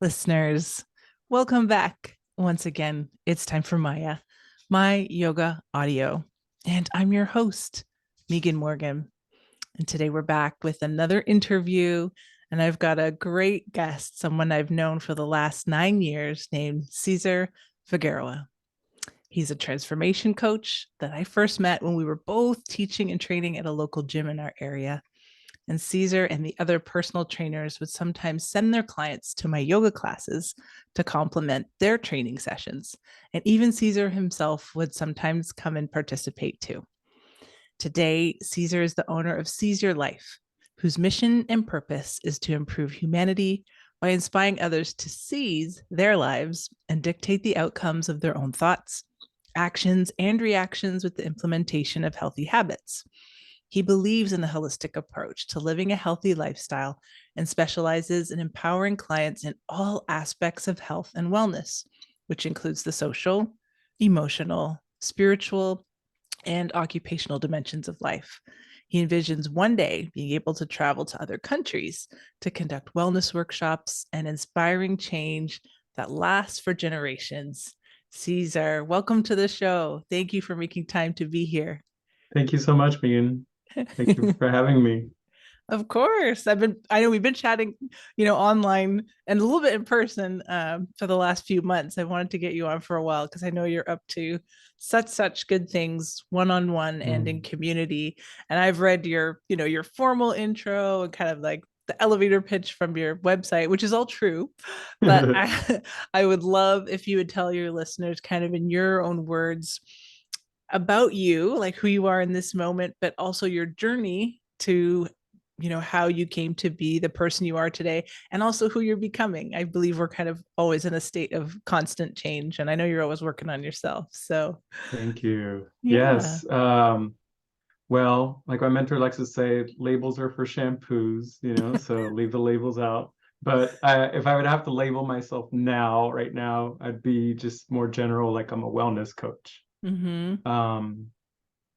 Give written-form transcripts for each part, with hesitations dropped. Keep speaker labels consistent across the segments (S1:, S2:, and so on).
S1: Listeners, welcome back. Once again, it's time for my yoga audio. And I'm your host, Megan Morgan. And today we're back with another interview. And I've got a great guest, someone I've known for the last 9 years, named Cesar Figueroa. He's a transformation coach that I first met when we were both teaching and training at a local gym in our area. And Cesar and the other personal trainers would sometimes send their clients to my yoga classes to complement their training sessions. And even Cesar himself would sometimes come and participate too. Today, Cesar is the owner of Ceez Your Life, whose mission and purpose is to improve humanity by inspiring others to seize their lives and dictate the outcomes of their own thoughts, actions, and reactions with the implementation of healthy habits. He believes in a holistic approach to living a healthy lifestyle and specializes in empowering clients in all aspects of health and wellness, which includes the social, emotional, spiritual, and occupational dimensions of life. He envisions one day being able to travel to other countries to conduct wellness workshops and inspiring change that lasts for generations. Cesar, welcome to the show. Thank you for making time to be here.
S2: Thank you so much, Megan. Thank you for having me.
S1: Of course. I know we've been chatting, online and a little bit in person for the last few months. I wanted to get you on for a while because I know you're up to such good things one-on-one and in
S2: Mm.
S1: community. And I've read your formal intro and kind of like the elevator pitch from your website, which is all true. But I would love if you would tell your listeners kind of in your own words about you, like who you are in this moment, but also your journey to how you came to be the person you are today and also who you're becoming. I believe we're kind of always in a state of constant change, and I know you're always working on yourself, so
S2: Thank you.
S1: yeah.
S2: Yes. Well, like my mentor likes to say, labels are for shampoos, so leave the labels out. But if I would have to label myself now, right now, I'd be just more general, like I'm a wellness coach.
S1: Mm-hmm.
S2: Um,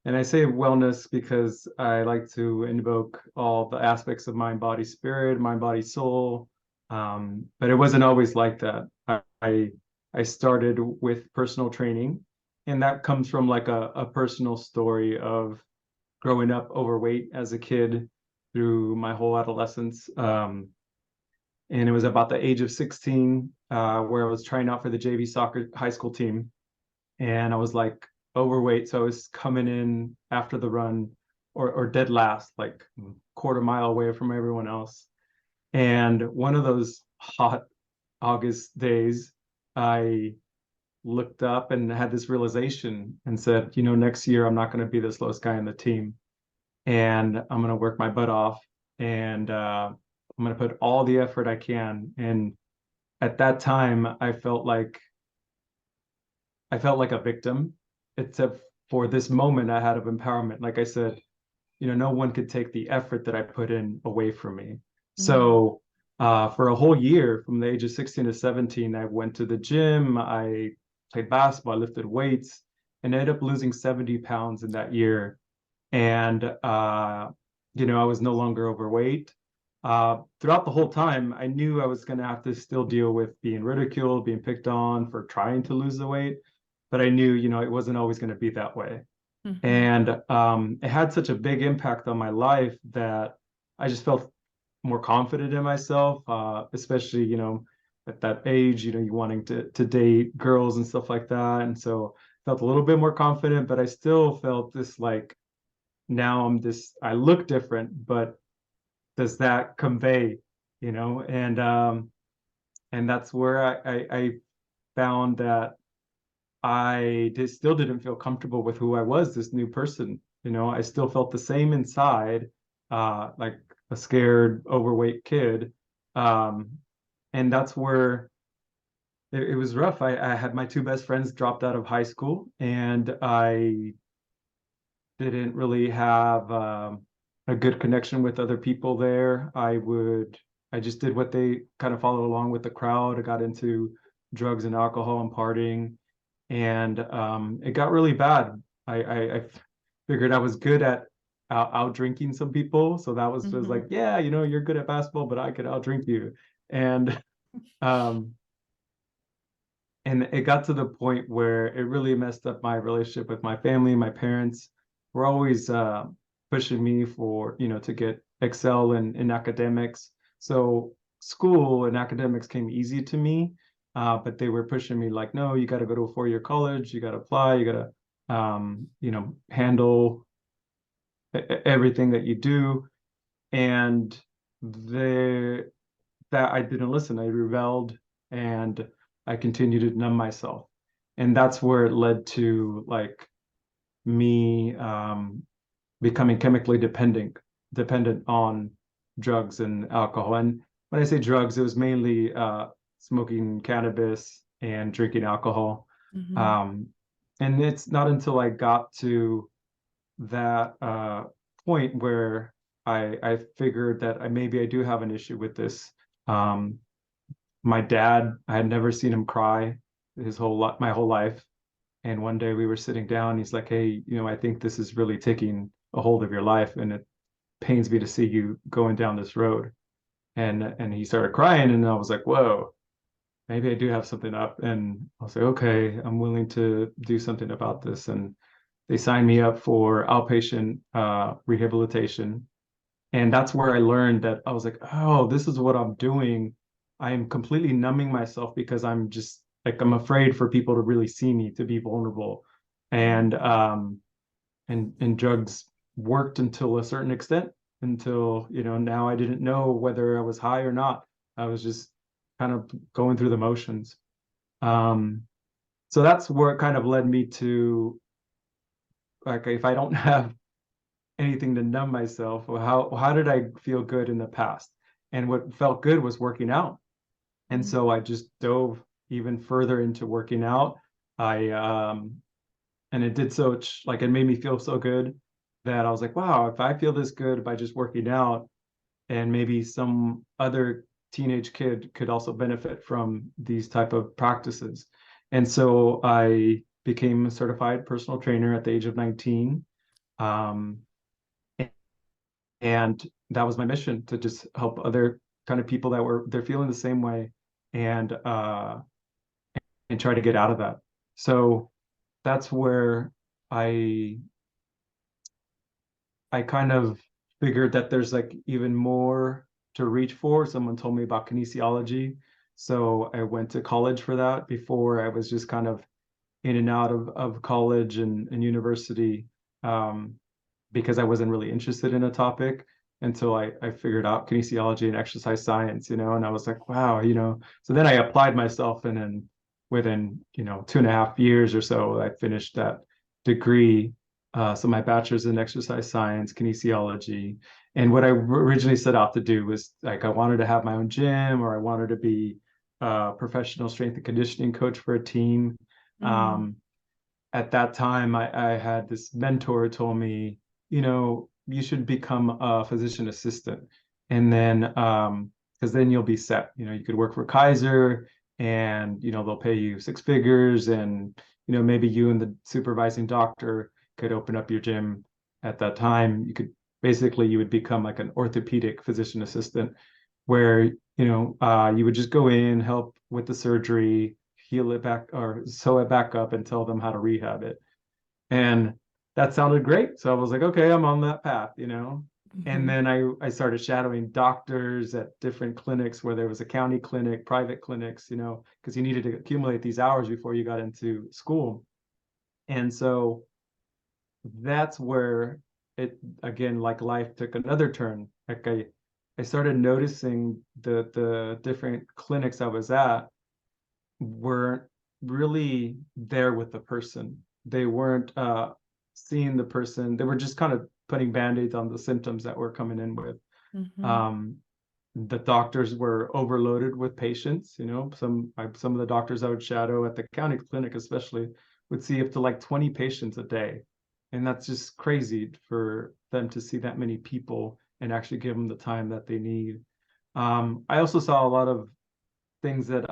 S2: and I say wellness because I like to invoke all the aspects of mind, body, spirit, mind, body, soul. But it wasn't always like that. I started with personal training, and that comes from like a personal story of growing up overweight as a kid through my whole adolescence. And it was about the age of 16 where I was trying out for the JV soccer high school team, and I was like overweight, so I was coming in after the run or dead last, like quarter mile away from everyone else. And one of those hot August days, I looked up and had this realization and said, next year I'm not going to be the slowest guy on the team, and I'm going to work my butt off, and I'm going to put all the effort I can. And at that time, I felt like a victim, except for this moment I had of empowerment. Like I said, no one could take the effort that I put in away from me.
S1: Mm-hmm.
S2: So for a whole year, from the age of 16 to 17, I went to the gym, I played basketball, I lifted weights, and I ended up losing 70 pounds in that year. And I was no longer overweight. Throughout the whole time, I knew I was going to have to still deal with being ridiculed, being picked on for trying to lose the weight, but I knew, it wasn't always going to be that way.
S1: Mm-hmm.
S2: And it had such a big impact on my life that I just felt more confident in myself, especially, at that age, you wanting to date girls and stuff like that. And so felt a little bit more confident, but I still felt this like, now I look different, but does that convey, you know? And that's where I found that still didn't feel comfortable with who I was, this new person. I still felt the same inside, like a scared, overweight kid. Um, and that's where it was rough. I had my two best friends dropped out of high school, and I didn't really have a good connection with other people there. I just did what they kind of followed along with the crowd. I got into drugs and alcohol and partying, and it got really bad. I figured I was good at out drinking some people, so that was
S1: Mm-hmm.
S2: like, yeah, you're good at basketball, but I could out drink you. And Um, and it got to the point where it really messed up my relationship with my family. My parents were always pushing me for, to get excel in academics. So school and academics came easy to me, but they were pushing me like, no, you got to go to a 4-year college, you got to apply, you got to, handle everything that you do. And the that I didn't listen. I rebelled and I continued to numb myself. And that's where it led to like me becoming chemically dependent on drugs and alcohol. And when I say drugs, it was mainly smoking cannabis and drinking alcohol.
S1: Mm-hmm.
S2: Um, and it's not until I got to that point where I figured that maybe I do have an issue with this. Um, my dad, I had never seen him cry my whole life. And one day we were sitting down, he's like, "Hey, I think this is really taking a hold of your life, and it pains me to see you going down this road." And he started crying, and I was like, "Whoa, maybe I do have something up." And I was like, "Okay, I'm willing to do something about this." And they signed me up for outpatient rehabilitation. And that's where I learned that I was like, oh, this is what I'm doing. I am completely numbing myself because I'm just like I'm afraid for people to really see me, to be vulnerable. And drugs worked until a certain extent, until, now I didn't know whether I was high or not. I was just kind of going through the motions. Um, so that's where it kind of led me to like if I don't have anything to numb myself, or how did I feel good in the past? And what felt good was working out. And so I just dove even further into working out. I and it did so like it made me feel so good that I was like, wow, if I feel this good by just working out, and maybe some other teenage kid could also benefit from these type of practices. And so I became a certified personal trainer at the age of 19. Um, and that was my mission, to just help other kind of people that they're feeling the same way, and try to get out of that. So that's where i I kind of figured that there's like even more to reach for. Someone told me about kinesiology, so I went to college for that. Before, I was just kind of in and out of college and university, um, because I wasn't really interested in a topic until I figured out kinesiology and exercise science, and I was like, wow, So then I applied myself, and then within, 2.5 years or so, I finished that degree. So my bachelor's in exercise science, kinesiology. And what I originally set out to do was like I wanted to have my own gym, or I wanted to be a professional strength and conditioning coach for a team.
S1: Mm-hmm.
S2: Um, at that time, I had this mentor who told me, you should become a physician assistant. And then, because then you'll be set. You could work for Kaiser, and, they'll pay you six figures. And, maybe you and the supervising doctor could open up your gym at that time. You would become like an orthopedic physician assistant, where, you would just go in, help with the surgery, heal it back or sew it back up, and tell them how to rehab it. And that sounded great. So I was like, okay, I'm on that path. And
S1: Mm-hmm.
S2: then I started shadowing doctors at different clinics, where there was a county clinic, private clinics, because you needed to accumulate these hours before you got into school. And so that's where it again, like life took another turn. Like I started noticing the different clinics I was at weren't really there with the person. They weren't seeing the person. They were just kind of putting band-aids on the symptoms that we're coming in with.
S1: Mm-hmm.
S2: Um, the doctors were overloaded with patients. Some of the doctors I would shadow at the county clinic, especially, would see up to like 20 patients a day, and that's just crazy for them to see that many people and actually give them the time that they need. I also saw a lot of things that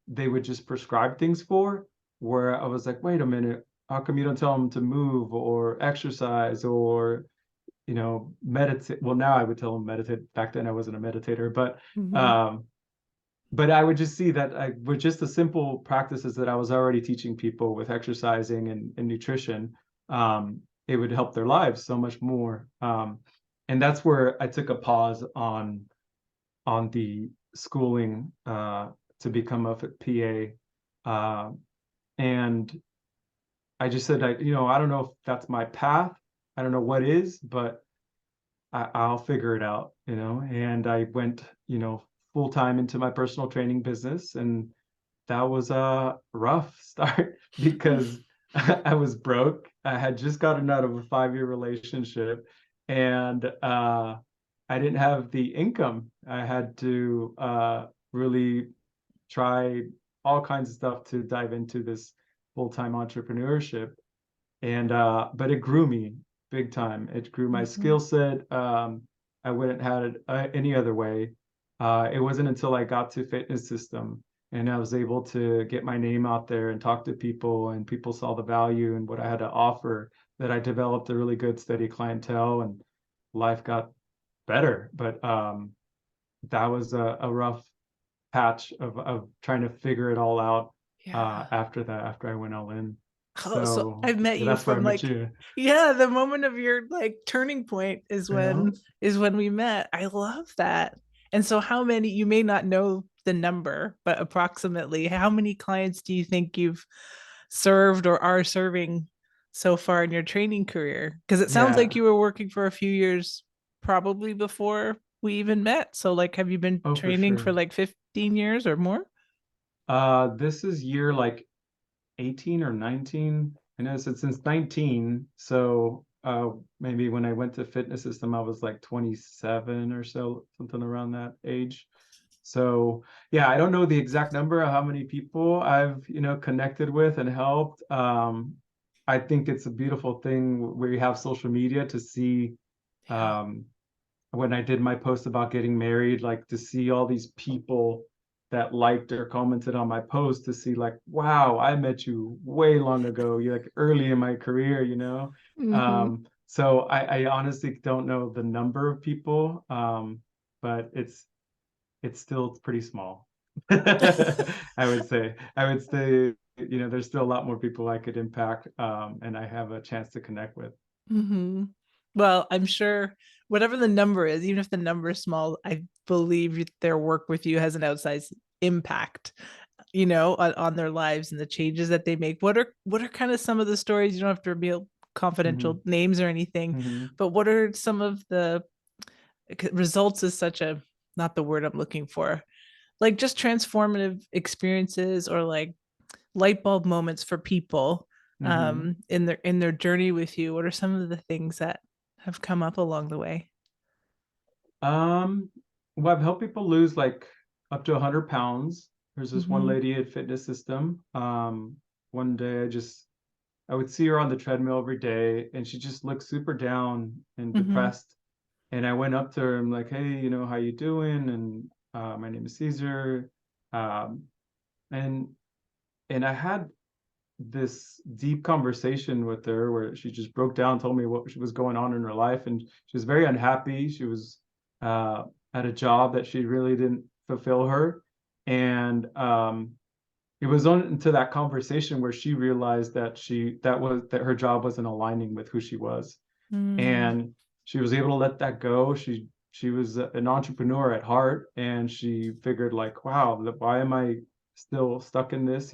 S2: they would just prescribe things for, where I was like, wait a minute, how come you don't tell them to move or exercise or, meditate? Well, now I would tell them meditate. Back then I wasn't a meditator, but
S1: Mm-hmm.
S2: um, but I would just see that with just the simple practices that I was already teaching people with exercising and nutrition, it would help their lives so much more. And that's where I took a pause on the schooling to become a PA. And I just said, I don't know if that's my path. I don't know what is, but I'll figure it out, And I went, full time into my personal training business, and that was a rough start because I was broke. I had just gotten out of a 5-year relationship, and I didn't have the income. I had to really try all kinds of stuff to dive into this full-time entrepreneurship. And but it grew me big time. It grew my skill
S1: Mhm.
S2: set. I wouldn't have had it any other way. It wasn't until I got to fitness system and I was able to get my name out there and talk to people, and people saw the value and what I had to offer, that I developed a really good steady clientele, and life got better. But that was a rough patch of trying to figure it all out
S1: Yeah.
S2: after that, after I went all in.
S1: Oh, so
S2: So
S1: I've met
S2: yeah,
S1: you
S2: that's where I
S1: from
S2: met
S1: like,
S2: you.
S1: yeah, the moment of your like turning point
S2: Yeah.
S1: is when we met. I love that. And so how many, you may not know the number, but approximately how many clients do you think you've served or are serving so far in your training career? Because it sounds like
S2: Yeah.
S1: you were working for a few years probably before we even met. So like have you been
S2: Oh, for
S1: training for
S2: sure.
S1: like 15 years or more?
S2: This is year like 18 or 19. I know it's since 19. So maybe when I went to fitness system, I was like 27 or so, something around that age. So yeah, I don't know the exact number of how many people I've, connected with and helped. I think it's a beautiful thing where you have social media to see,
S1: Yeah.
S2: um, when I did my post about getting married, like to see all these people that liked or commented on my post, to see like, wow, I met you way long ago. You're like early in my career.
S1: Mm-hmm.
S2: So I honestly don't know the number of people, but it's still pretty small. I would say, there's still a lot more people I could impact, and I have a chance to connect with.
S1: Hmm. Well, I'm sure whatever the number is, even if the number is small, I believe their work with you has an outsized impact, on their lives and the changes that they make. What are kind of some of the stories? You don't have to reveal confidential
S2: Hmm.
S1: names or anything,
S2: Hmm.
S1: but what are some of the results is such a not the word I'm looking for, like just transformative experiences or like light bulb moments for people
S2: Hmm.
S1: in their journey with you? What are some of the things that have come up along the way?
S2: Um, well, I've helped people lose like up to 100 pounds. There's this one
S1: Mm-hmm.
S2: lady at Fitness System. One day I would see her on the treadmill every day, and she just looked super down and
S1: Mm-hmm.
S2: depressed. And I went up to her and like, hey, how you doing? And my name is Caesar. Um, and and I had this deep conversation with her where she just broke down, told me what was going on in her life, and she was very unhappy. She was uh, at a job that she really didn't fulfill her, and it was on into that conversation where she realized that her job wasn't aligning with who she was,
S1: Mm.
S2: and she was able to let that go. She was an entrepreneur at heart, and she figured like, wow, why am I still stuck in this?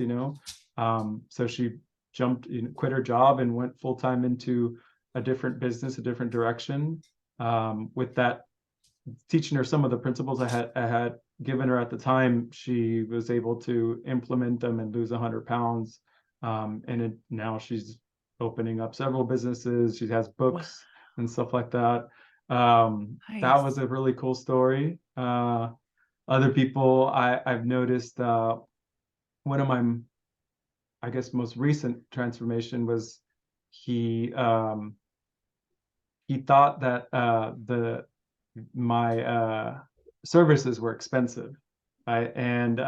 S2: So she jumped, quit her job and went full time into a different business, a different direction. With that, teaching her some of the principles I had given her at the time, she was able to implement them and lose 100 pounds. Now she's opening up several businesses. She has
S1: Wow,
S2: books and stuff like that. That
S1: nice.
S2: was a really cool story. Other people I've noticed, one of my, I guess, most recent transformation was he um, he thought that the my services were expensive. And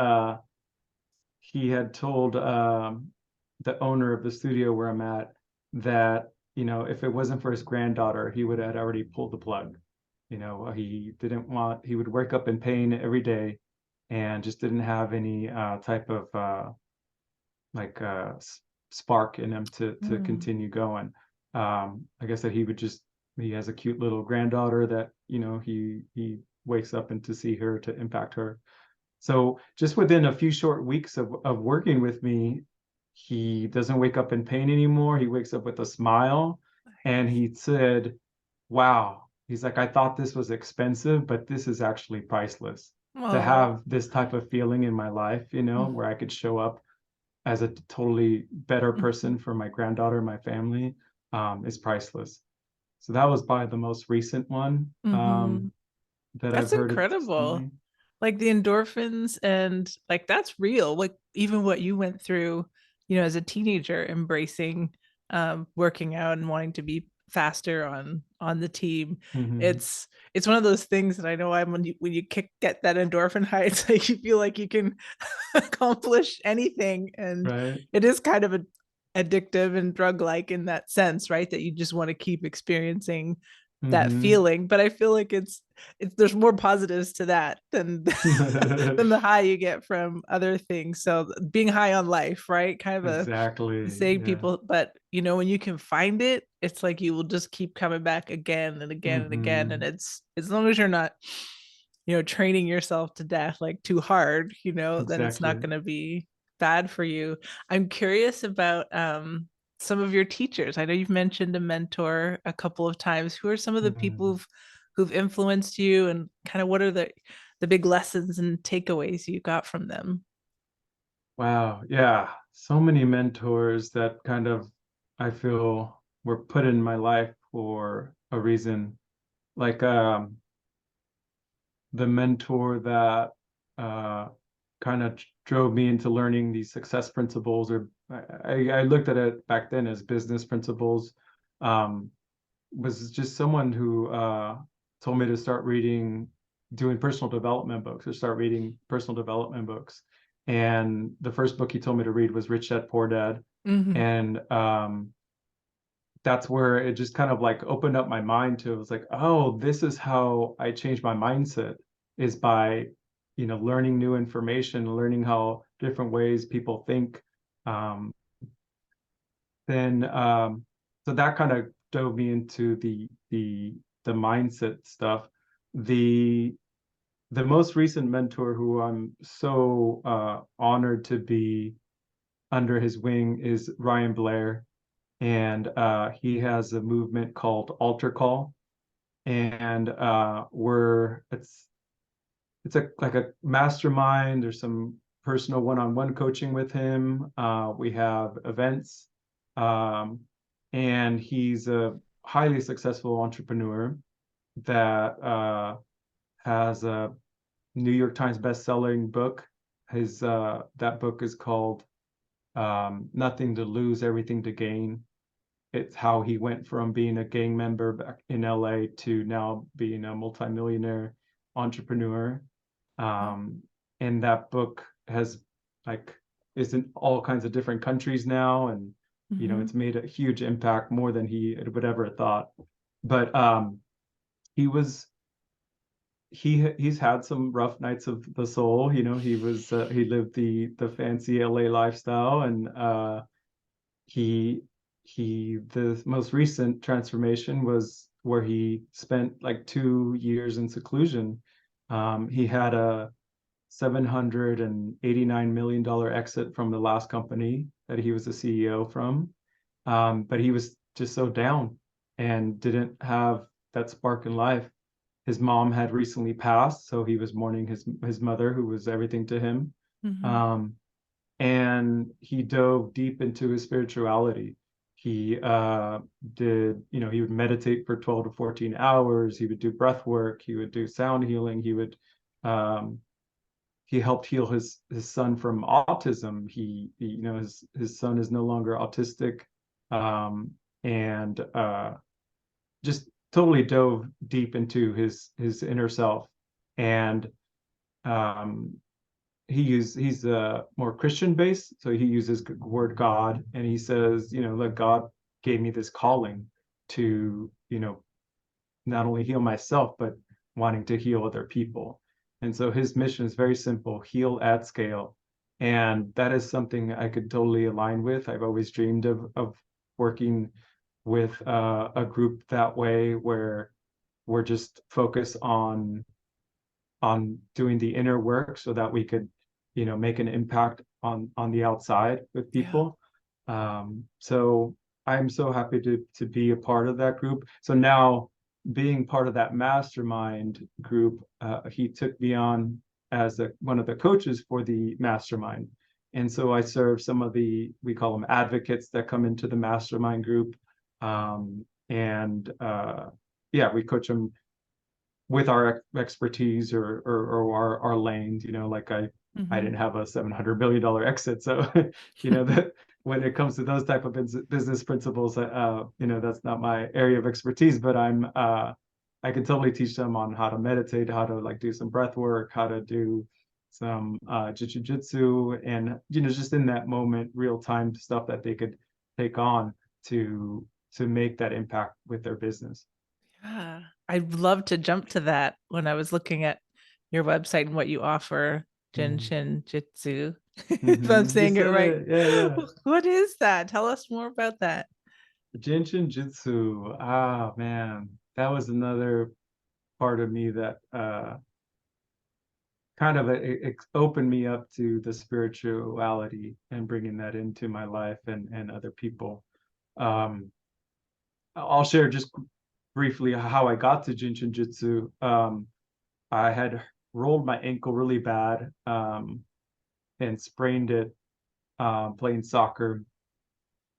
S2: he had told the owner of the studio where I'm at that, if it wasn't for his granddaughter, he would have already pulled the plug. He didn't want, he would wake up in pain every day. and just didn't have any type of like spark in him to
S1: Mm.
S2: continue going. Like I said, he has a cute little granddaughter that he wakes up and to see her to impact her. So just within a few short weeks of working with me, he doesn't wake up in pain anymore. He wakes up with a smile, and he said, "Wow." He's like, "I thought this was expensive, but this is actually priceless. To
S1: Oh.
S2: have this type of feeling in my life,
S1: Mm.
S2: where I could show up as a totally better
S1: Mhm.
S2: person for my granddaughter, my family, is priceless." So that was probably the most recent one
S1: Mhm.
S2: that I've
S1: That's
S2: heard of
S1: incredible.
S2: testimony.
S1: Like the endorphins and like that's real. Like even what you went through, as a teenager, embracing working out and wanting to be faster on the team.
S2: Hmm.
S1: It's one of those things that I know I'm when you get that endorphin high, it's like you feel like you can accomplish anything. And
S2: Right.
S1: it is kind of a addictive and drug like in that sense, right? That you just want to keep experiencing that
S2: Hmm.
S1: feeling. But I feel like it's there's more positives to that than than the high you get from other things. So being high on life, right? Kind of a
S2: Exactly.
S1: saying
S2: Yeah.
S1: people, but when you can find it, it's like you will just keep coming back again and again and again. And
S2: Hmm.
S1: it's as long as you're not, training yourself to death like too hard, then it's not
S2: Exactly.
S1: going to be bad for you. I'm curious about some of your teachers. I know you've mentioned a mentor a couple of times. Who are some of the people
S2: Hmm.
S1: who've influenced you, and kind of what are the big lessons and takeaways you got from them?
S2: Wow. Yeah. So many mentors that kind of I feel were put in my life for a reason. Like the mentor that uh, kind of drove me into learning these success principles, or I looked at it back then as business principles, um, was just someone who told me to start reading, doing personal development books, or start reading personal development books. And the first book he told me to read was Rich Dad Poor Dad.
S1: Mm-hmm.
S2: And that's where it just kind of like opened up my mind to, it was like, oh, this is how I change my mindset, is by learning new information, learning how different ways people think. um, then so that kind of dove me into the mindset stuff. The the most recent mentor who I'm so honored to be under his wing is Ryan Blair, and he has a movement called Altar Call, and we're it's a like a mastermind. There's some personal one-on-one coaching with him. We have events, um, and he's a highly successful entrepreneur that has a New York Times best-selling book. His That book is called "Nothing to Lose, Everything to Gain." It's how he went from being a gang member back in LA to now being a multimillionaire entrepreneur. Um, and that book has like is in all kinds of different countries now, and
S1: Mm-hmm.
S2: it's made a huge impact, more than he would ever thought. But he was he's had some rough nights of the soul. He lived the fancy LA lifestyle, and he the most recent transformation was where he spent like 2 years in seclusion. He had a $789 million exit from the last company that he was the CEO from. But he was just so down and didn't have that spark in life. His mom had recently passed, so he was mourning his mother, who was everything to him.
S1: Mm-hmm.
S2: Um, and he dove deep into his spirituality. He he would meditate for 12 to 14 hours. He would do breath work. He would do sound healing. Um, he helped heal his son from autism. His son is no longer autistic, um, and just totally dove deep into his inner self. And um, he's more Christian based, so he uses the word God, and he says, that God gave me this calling to, not only heal myself, but wanting to heal other people. And so his mission is very simple: heal at scale. And that is something I could totally align with. I've always dreamed of working with a group that way, where we're just focused on doing the inner work so that we could, make an impact on the outside with
S1: Yeah.
S2: people. So I'm so happy to be a part of that group. So now, being part of that mastermind group, he took me on as one of the coaches for the mastermind. And so I serve some of we call them advocates that come into the mastermind group. And yeah, we coach them with our expertise or our lanes. Like I
S1: Mm-hmm.
S2: didn't have a $700 billion exit, so that when it comes to those type of business principles, that's not my area of expertise. But I can totally teach them on how to meditate, how to like do some breath work, how to do some jiu-jitsu, and just in that moment, real time stuff that they could take on to make that impact with their business.
S1: Yeah. I'd love to jump to that when I was looking at your website and what you offer,
S2: Mm-hmm.
S1: Genshin Jitsu, if I'm
S2: Mm-hmm. You
S1: saying it
S2: said
S1: right.
S2: it. Yeah, yeah.
S1: What is that? Tell us more about that.
S2: Genshin Jitsu. Ah, man. That was another part of me that kind of it opened me up to the spirituality and bringing that into my life and other people. Um, I'll share just briefly how I got to Genshin Jitsu. I had rolled my ankle really bad, and sprained it playing soccer,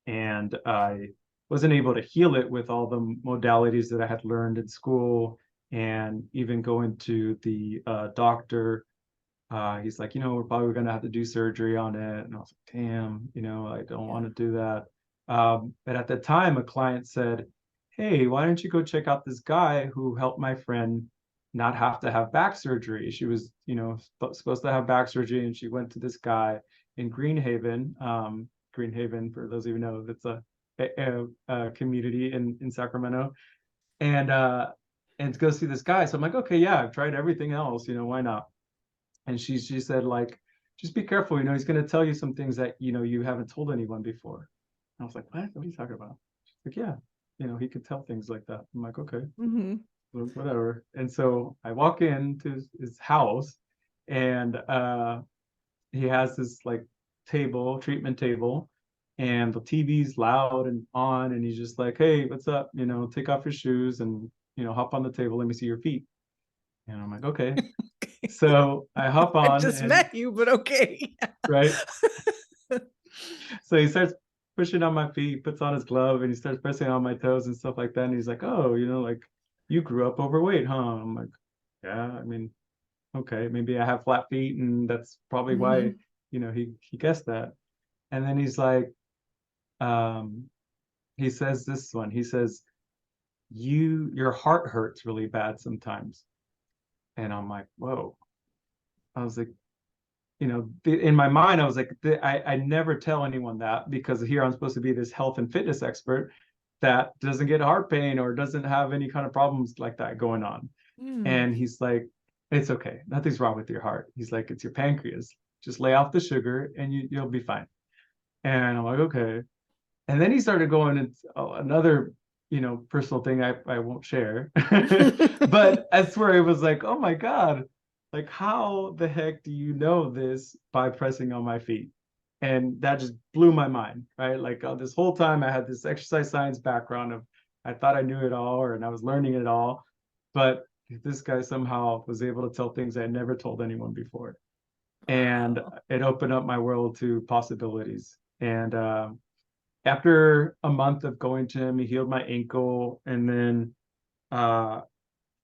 S2: and I wasn't able to heal it with all the modalities that I had learned in school, and even going to the doctor. He's like, we're probably going to have to do surgery on it. And I was like, damn, I don't want
S1: Yeah.
S2: to do that. But at the time, a client said, hey, why don't you go check out this guy who helped my friend not have to have back surgery? She was, supposed to have back surgery, and she went to this guy in Greenhaven. Greenhaven, for those of you who know, that's a community in Sacramento. And to go see this guy. So I'm like, okay, yeah, I've tried everything else, why not? And she said, like, just be careful, he's going to tell you some things that you haven't told anyone before. And I was like, what are you talking about? She's like, yeah, he could tell things like that. I'm like, okay,
S1: Mm-hmm.
S2: well, whatever. And so I walk into his house, and he has this like treatment table, and the TV's loud and on, and he's just like, hey, what's up, take off your shoes and hop on the table, let me see your feet. And I'm like, okay. So I hop
S1: I
S2: on,
S1: just
S2: and
S1: met you, but okay.
S2: right. So he starts pushing on my feet, puts on his glove, and he starts pressing on my toes and stuff like that. And he's like, oh, like, you grew up overweight, huh? I'm like, yeah, I mean, okay, maybe I have flat feet, and that's probably why,
S1: Mm-hmm.
S2: he guessed that. And then he's like, um, he says this one, he says, your heart hurts really bad sometimes. And I'm like, whoa. I was like, in my mind, I was like, I never tell anyone that, because here I'm supposed to be this health and fitness expert that doesn't get heart pain or doesn't have any kind of problems like that going on.
S1: Mm.
S2: And he's like, it's okay. Nothing's wrong with your heart. He's like, it's your pancreas. Just lay off the sugar and you'll be fine. And I'm like, okay. And then he started going into another, personal thing I won't share. But that's where it was like, oh my God, like, how the heck do you know this by pressing on my feet? And that just blew my mind, right? Like, this whole time I had this exercise science background of, I thought I knew it all, and I was learning it all. But this guy somehow was able to tell things I had never told anyone before. And
S1: Wow.
S2: it opened up my world to possibilities. And after a month of going to him, he healed my ankle, and then uh,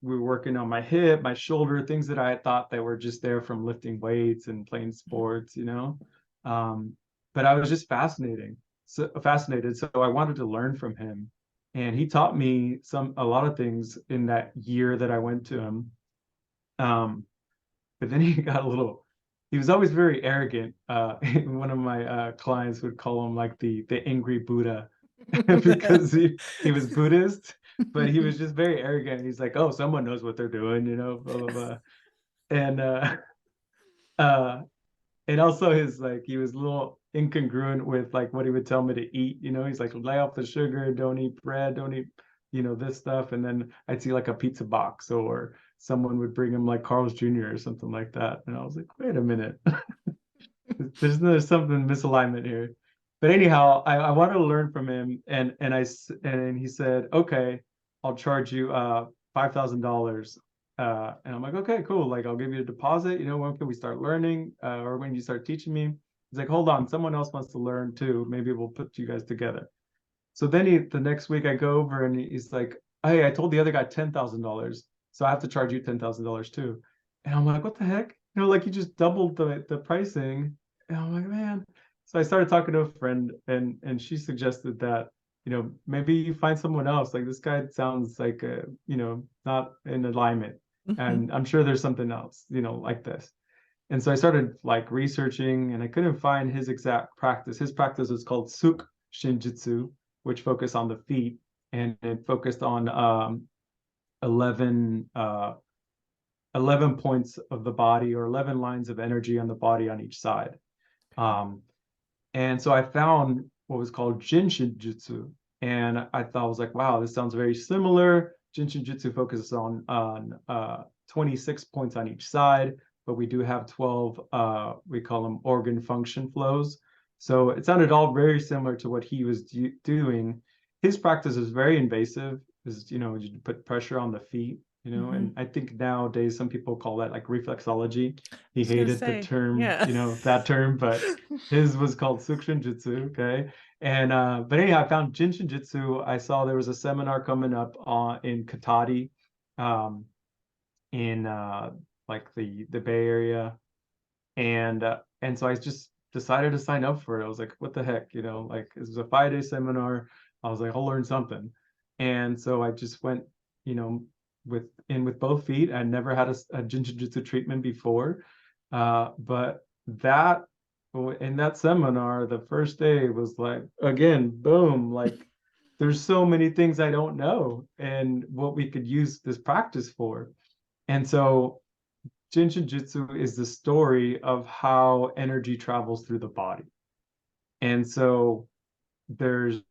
S2: we were working on my hip, my shoulder, things that I had thought that were just there from lifting weights and playing sports. Um, but I was just fascinated. So I wanted to learn from him, and he taught me a lot of things in that year that I went to him. Um, but then he got a little. He was always very arrogant. One of my clients would call him like the angry Buddha, because he was Buddhist, but he was just very arrogant. He's like, oh, someone knows what they're doing, blah blah blah. And uh and also his like he was a little incongruent with like what he would tell me to eat. He's like, lay off the sugar, don't eat bread, don't eat, this stuff. And then I'd see like a pizza box, or someone would bring him like Carl's Jr. or something like that. And I was like, wait a minute, there's something misalignment here. But anyhow, I wanted to learn from him, and he said, okay, I'll charge you $5,000. And I'm like, okay, cool. Like I'll give you a deposit. When can we start learning? Or when you start teaching me? He's like, hold on, someone else wants to learn too. Maybe we'll put you guys together. So then the next week I go over and he's like, hey, I told the other guy $10,000, so I have to charge you $10,000 too. And I'm like, what the heck? Like you just doubled the pricing. And I'm like, man. So I started talking to a friend, and she suggested that, maybe you find someone else. Like this guy sounds like not in alignment.
S1: Mhm.
S2: And I'm sure there's something else, like this. And so I started like researching, and I couldn't find his exact practice. His practice is called Suk Shinjutsu, which focused on the feet, and it focused on 11, 11 points of the body, or 11 lines of energy on the body on each side. Um, and so I found what was called Jin Shinjutsu. And I was like, wow, this sounds very similar. Jin Shinjutsu focuses on 26 points on each side, but we do have 12, we call them organ function flows. So it sounded all very similar to what he was doing. His practice is very invasive, is, you put pressure on the feet, and
S1: Mhm.
S2: I think nowadays some people call that like reflexology.
S1: I
S2: He
S1: was gonna
S2: hated the
S1: say,
S2: term,
S1: yeah.
S2: that term, but his was called Sukshin Jitsu. Okay. And but anyhow, I found Jinshin Jitsu. I saw there was a seminar coming up in Katati, um, in like the Bay Area. And so I just decided to sign up for it. I was like, what the heck, like this was a 5-day seminar. I was like, I'll learn something. And so I just went, you know, with both feet. I never had a Jinshin treatment before. But that in that seminar, the first day was like, again, boom, like there's so many things I don't know and what we could use this practice for. And so Jinshin Jitsu is the story of how energy travels through the body. And so there's,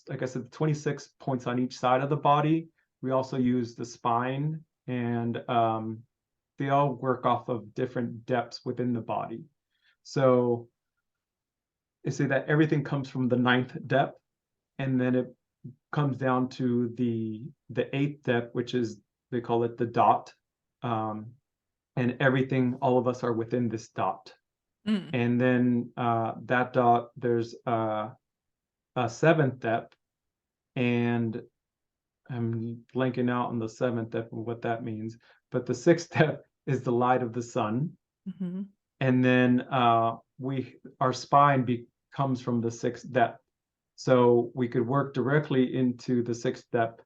S2: like I said, 26 points on each side of the body. We also use the spine, and they all work off of different depths within the body. So they say that everything comes from the ninth depth, and then it comes down to the eighth depth, which is, they call it the dot. Um, and everything, all of us are within this dot.
S1: Mm.
S2: And then that dot, there's a seventh depth, and I'm blanking out on the seventh depth and what that means. But the sixth depth is the light of the sun,
S1: Mhm.
S2: and then our spine comes from the sixth depth. So we could work directly into the sixth depth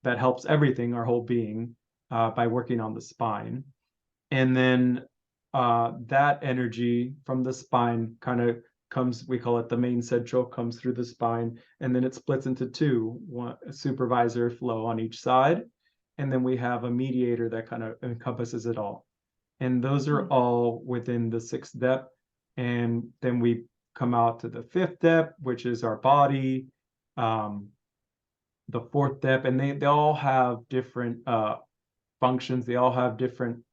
S2: that helps everything, our whole being, by working on the spine. And then that energy from the spine kind of comes, we call it the main central, comes through the spine, and then it splits into two, one a supervisor flow on each side, and then we have a mediator that kind of encompasses it all. And those are
S1: Mm.
S2: all within the sixth depth. And then we come out to the fifth depth, which is our body, um, the fourth depth, and they all have different functions. They all have different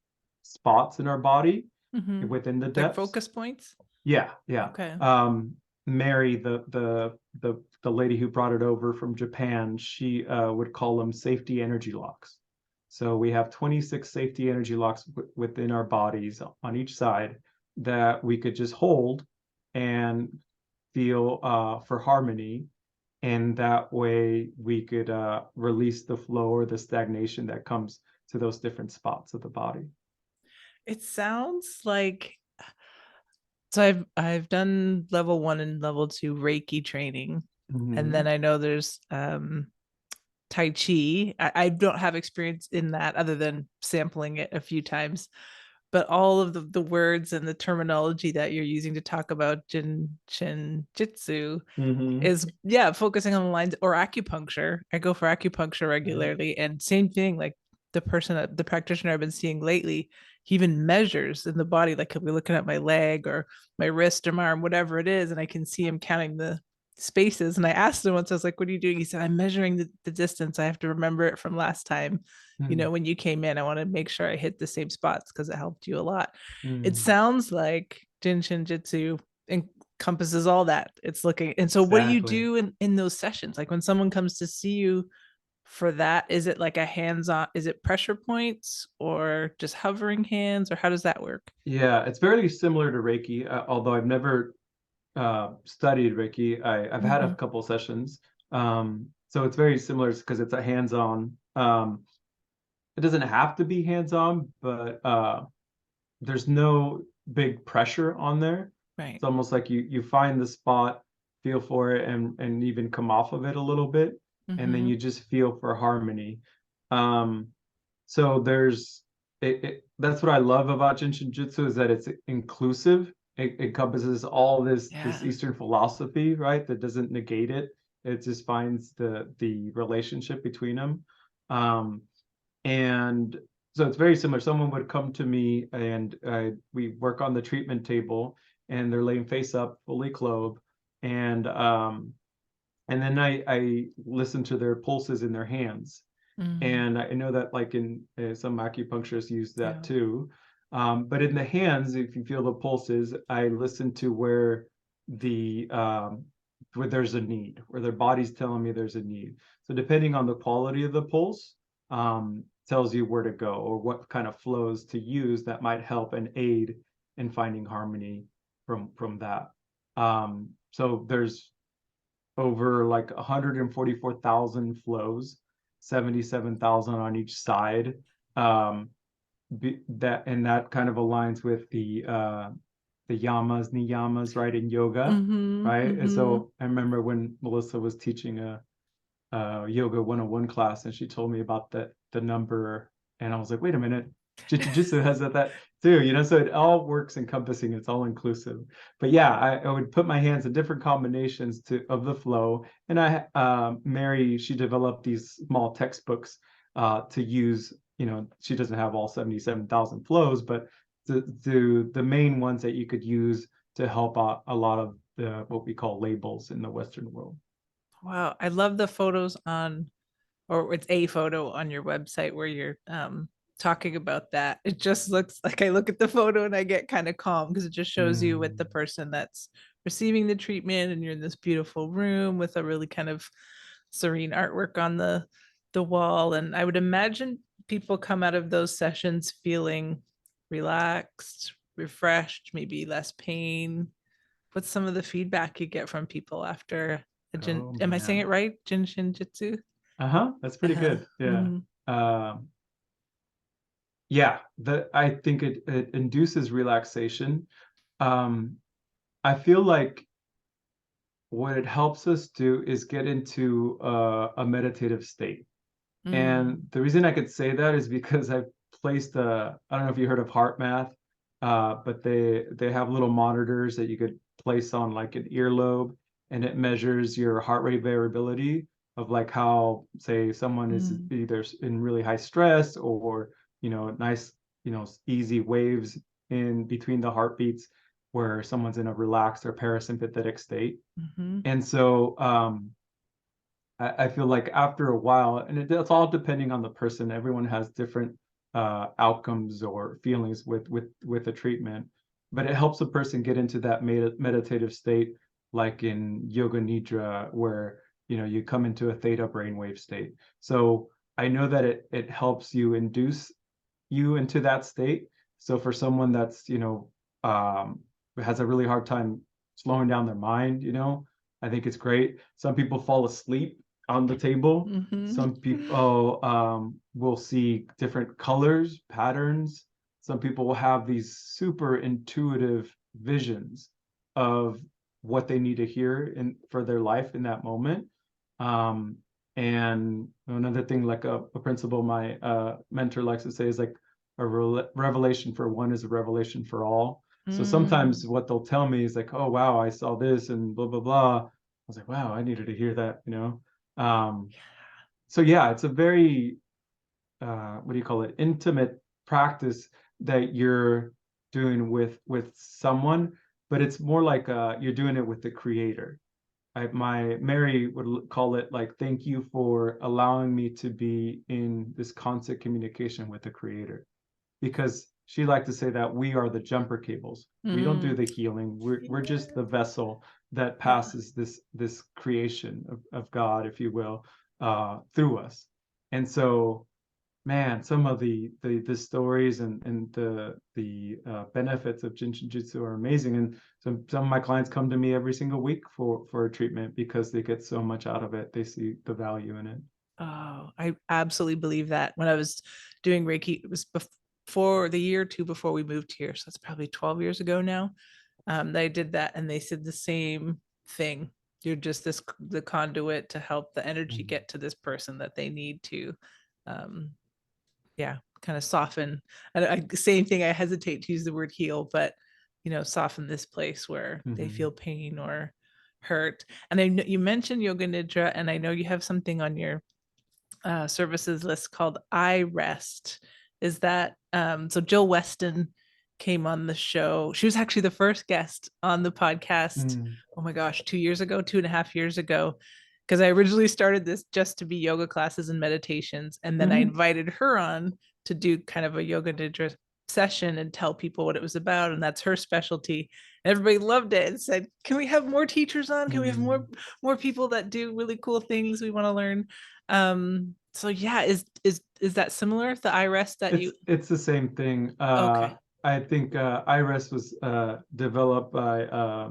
S2: spots in our body
S1: Mhm.
S2: within the
S1: Like
S2: depths.
S1: focus points?
S2: Yeah, yeah.
S1: Okay.
S2: Mary, the lady who brought it over from Japan, she would call them safety energy locks. So we have 26 safety energy locks within our bodies on each side that we could just hold and feel for harmony. And that way we could release the flow or the stagnation that comes to those different spots of the body.
S1: It sounds like, so I've done level 1 and level 2 Reiki training. And then
S2: Mhm.
S1: I know there's Tai Chi. I don't have experience in that other than sampling it a few times. But all of the words and the terminology that you're using to talk about Jin Shin Jitsu
S2: Mhm.
S1: is, yeah, focusing on the lines, or acupuncture. I go for acupuncture
S2: Yeah.
S1: regularly, and same thing, like the practitioner I've been seeing lately he even measures in the body, like he'll be looking at my leg or my wrist or my arm, whatever it is, and I can see him counting the spaces. And I asked him once, I was like, what are you doing? He said, I'm measuring the distance. I have to remember it from last time.
S2: Mm,
S1: When you came in, I want to make sure I hit the same spots because it helped you a lot. It
S2: mm,
S1: sounds like Jinshin Jitsu encompasses all that. It's looking, and so what do you
S2: exactly.
S1: do in those sessions? Like when someone comes to see you for that, is it like a hands-on, is it pressure points or just hovering hands, or how does that work?
S2: Yeah, it's very similar to Reiki, although I've never studied Reiki. I've had a
S1: Mm-hmm.
S2: couple sessions. So it's very similar because it's a hands-on. It doesn't have to be hands-on, but there's no big pressure on there.
S1: Right.
S2: It's almost like you find the spot, feel for it, and even come off of it a little bit, and then
S1: Mm-hmm.
S2: you just feel for harmony. Um, so there's that's what I love about Jinshin Jitsu is that it's inclusive. It encompasses all this
S1: Yeah.
S2: Eastern philosophy, right? That doesn't negate it. It just finds the relationship between them. Um, and so it's very similar. Someone would come to me and we work on the treatment table and they're laying face up, fully clothed. And then I listen to their pulses in their hands.
S1: Mm.
S2: And I know that like in some acupuncturists use that
S1: Yeah.
S2: too. But in the hands, if you feel the pulses, I listen to the where there's a need, where their body's telling me there's a need. So depending on the quality of the pulse, tells you where to go or what kind of flows to use that might help and aid in finding harmony from that. So there's over like 144,000 flows, 77,000 on each side. Um, that kind of aligns with the yamas, niyamas, right, in yoga,
S1: Mm-hmm.
S2: right? And
S1: Mm-hmm.
S2: so I remember when Melissa was teaching yoga 101 class and she told me about the number and I was like, wait a minute, jiu-jitsu has that too, so it all works encompassing, it's all inclusive. But yeah, I would put my hands in different combinations of the flow. And Mary, she developed these small textbooks to use. She doesn't have all 77,000 flows, but the main ones that you could use to help out a lot of the what we call labels in the Western world.
S1: Wow. I love the photos on, or it's a photo on your website where you're talking about that. It just looks like I look at the photo and I get kind of calm because it just shows you with the
S2: Mm.
S1: person that's receiving the treatment, and you're in this beautiful room with a really kind of serene artwork on the wall. And I would imagine people come out of those sessions feeling relaxed, refreshed, maybe less pain. What's some of the feedback you get from people after a
S2: Oh
S1: am I saying it
S2: man.
S1: right? Jinshin Jitsu?
S2: Uh-huh. That's pretty
S1: Uh-huh.
S2: good. Yeah.
S1: Mm-hmm.
S2: Um, yeah, I think it induces relaxation. Um, I feel like what it helps us do is get into a meditative state. And
S1: Mm.
S2: the reason I could say that is because I've placed I don't know if you heard of heart math, but they have little monitors that you could place on like an earlobe, and it measures your heart rate variability of like how, say, someone is
S1: Mm.
S2: either in really high stress or, nice, easy waves in between the heartbeats where someone's in a relaxed or parasympathetic state.
S1: Mm-hmm.
S2: And so I feel like after a while, and it's all depending on the person. Everyone has different outcomes or feelings with the treatment, but it helps a person get into that meditative state, like in yoga nidra, where you come into a theta brainwave state. So I know that it helps you induce you into that state. So for someone that's has a really hard time slowing down their mind, I think it's great. Some people fall asleep on the table.
S1: Mm-hmm.
S2: Some people will see different colors, patterns. Some people will have these super intuitive visions of what they need to hear for their life in that moment. Um, and another thing, like a principle my mentor likes to say is like a revelation for one is a revelation for all. So
S1: Mm.
S2: sometimes what they'll tell me is like, oh wow, I saw this and blah blah blah. I was like, wow, I needed to hear that. So yeah, it's a very what do you call it? Intimate practice. that you're doing with someone, but it's more like you're doing it with the creator. My Mary would call it like, thank you for allowing me to be in this constant communication with the creator, because she liked to say that we are the jumper cables. We don't do
S1: Mm.
S2: the healing. We're just
S1: Yeah.
S2: the vessel that
S1: Yeah.
S2: passes this creation of God, if you will, through us. And so, man, some of the stories and the benefits of Jin Shin Jitsu are amazing. And some of my clients come to me every single week for a treatment because they get so much out of it. They see the value in it.
S1: Oh, I absolutely believe that. When I was doing Reiki, it was before the year or two before we moved here. So that's probably 12 years ago now. They did that and they said the same thing. You're just the conduit to help the energy
S2: Mm.
S1: get to this person that they need to, um, yeah, kind of soften. Same thing. I hesitate to use the word heal, but soften this place where they
S2: Mm-hmm.
S1: feel pain or hurt. And I know you mentioned yoga nidra, and I know you have something on your services list called I Rest. Is that so? Jill Weston came on the show. She was actually the first guest on the podcast.
S2: Mm.
S1: Oh my gosh, 2 years ago, 2.5 years ago. Because I originally started this just to be yoga classes and meditations. And then I
S2: Mm-hmm.
S1: invited her on to do kind of a yoga nidra session and tell people what it was about. And that's her specialty. And everybody loved it and said, can we have more teachers on? Can we have
S2: Mm.
S1: more people that do really cool things we want to learn? So yeah, is that similar, the IREST that you?
S2: It's the same thing.
S1: Okay.
S2: I think IRES was developed by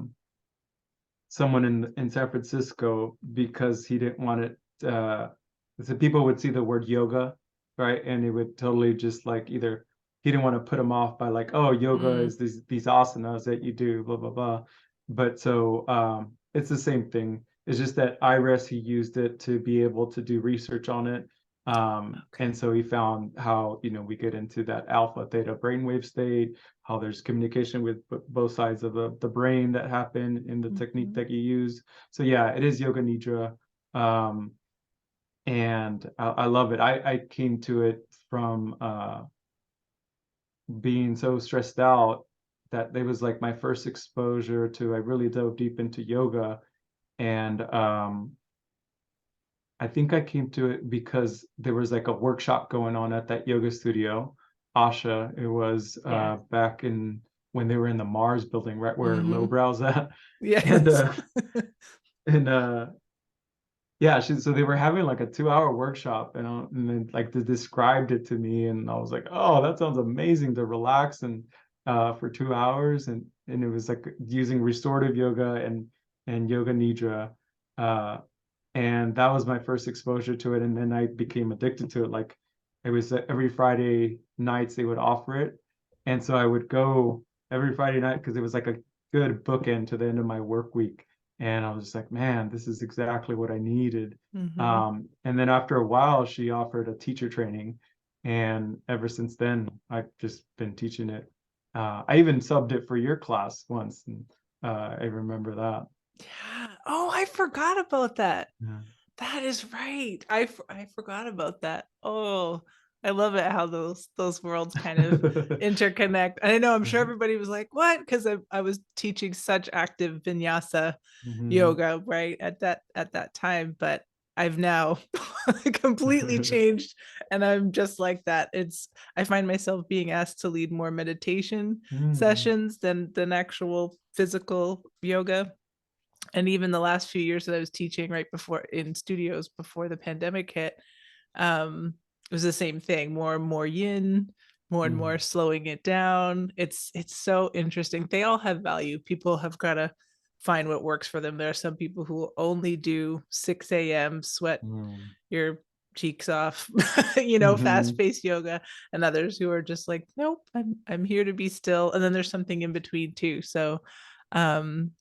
S2: someone in San Francisco because he didn't want it. So people would see the word yoga, right, and it would totally just like either he didn't want to put them off by like, oh, yoga
S1: Mm,
S2: is these asanas that you do, blah blah blah. But so it's the same thing. It's just that IRES he used it to be able to do research on it. And
S1: okay.
S2: so he found how we get into that alpha theta brainwave state, how there's communication with both sides of the brain that happen in the technique
S1: Mhm.
S2: that you use. So yeah, it is yoga nidra, um, and I love it. I came to it from being so stressed out that it was like my first exposure to. I really dove deep into yoga, and I think I came to it because there was like a workshop going on at that yoga studio, Asha. It was
S1: Yeah.
S2: back in when they were in the Mars building, right where
S1: Hmm.
S2: Lowbrow's at. And
S1: Yes.
S2: uh and yeah, so they were having like a 2 hour workshop, and then like they described it to me, and I was like, oh, that sounds amazing to relax and for 2 hours, and it was like using restorative yoga and yoga nidra. Uh and that was my first exposure to it, and then I became addicted to it. Like it was every Friday nights they would offer it, and so I would go every Friday night because it was like a good bookend to the end of my work week, and I was just like, man, this is exactly what I needed.
S1: Hmm.
S2: And then after a while she offered a teacher training, and ever since then I've just been teaching it. I even subbed it for your class once, and I remember that.
S1: Yeah. Oh, I forgot about that.
S2: Yeah.
S1: That is right. I forgot about that. Oh, I love it how those worlds kind of interconnect. And I know I'm sure everybody was like, "What?" Because I was teaching such active vinyasa
S2: Mhm.
S1: yoga right at that time, but I've now completely changed, and I'm just like that. I find myself being asked to lead more meditation
S2: Mm.
S1: sessions than actual physical yoga. And even the last few years that I was teaching right before in studios before the pandemic hit, it was the same thing, more and more yin, more and more
S2: Mm.
S1: slowing it down. It's so interesting. They all have value. People have got to find what works for them. There are some people who only do 6 a.m. sweat
S2: Mm.
S1: your cheeks off,
S2: Mhm.
S1: fast-paced yoga, and others who are just like, nope, I'm here to be still. And then there's something in between too. So um